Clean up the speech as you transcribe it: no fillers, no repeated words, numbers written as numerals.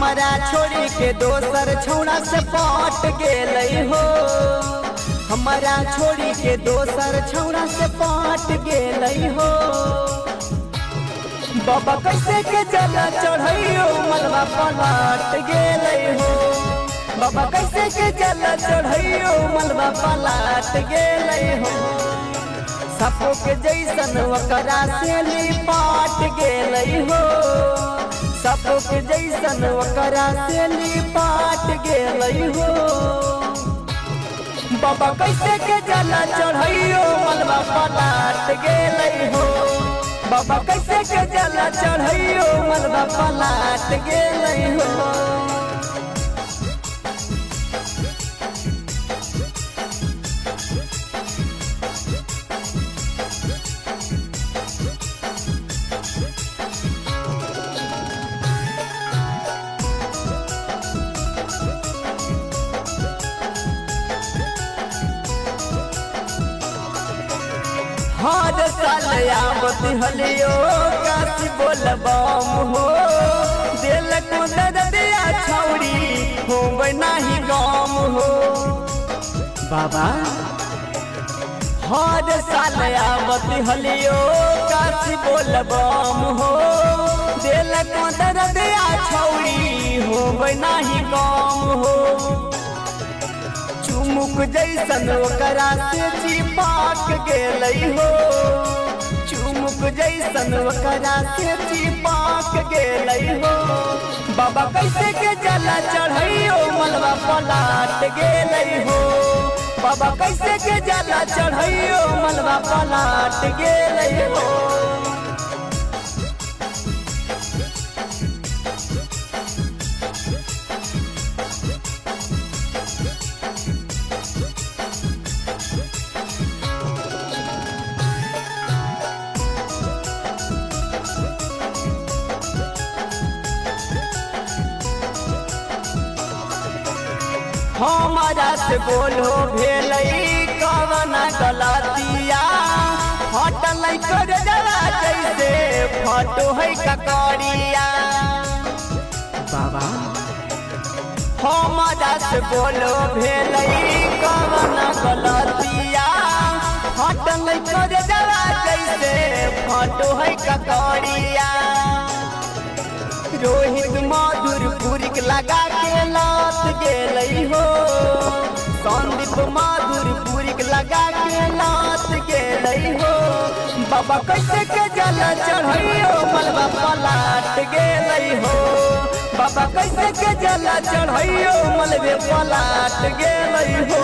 हमारा छोड़ी के दोसर छौड़ा से पट गेलै हो। हमारा छोड़ी के दोसर छौड़ा से पट गेलै हो। बाबा कैसे के जल चढ़ैयो मलबा पलट गेलै हो। बाबा कैसे के जल चढ़ैयो मलबा पलट गेलै हो। सपो के जैसन ओकरा से लिपट गेलै हो। सपो के जैसन ओकरा से लिपट गेलै हो। बाबा कैसे के जल चढ़ैयो मलबा पलट गेलै हो। बाबा कैसे के जल चढ़ैयो मलबा पलट गेलै हो। हर साल आवत हलियो काशी बोलबम हो। दिल को दर्दिया छौड़ी होबै नाही गम हो। बाबा हर साल आवत हलियो काशी बोलबम हो। दिल को दर्दिया छौड़ी होबै नाही गम हो। चुमुक जैसन ओकरा से चिपक गेलै हो। चुमुक जैसन ओकरा से चिपक गेलै हो। बाबा कैसे के जल चढ़ैयो मलबा पलट गेलै हो। बाबा कैसे के जल चढ़ैयो मलबा पलट गेलै हो। हमारा से बोलो भेलै कवना गलतिया। फटल कर जला जैसे फटो है ककड़िया। बाबा हमारा से बोलो भेलै कवना गलतिया। फटल कर जला जैसे फटो है ककड़िया। रोहित माधुरपुरी लगा के लात गेलै हो। संदीप माधुरपुरी लगा के लात गेलै हो। बाबा कैसे के जल चढ़ैयो मलबा पलट गेलै हो। बाबा कैसे के जल चढ़ैयो मलबे पलट गेलै हो।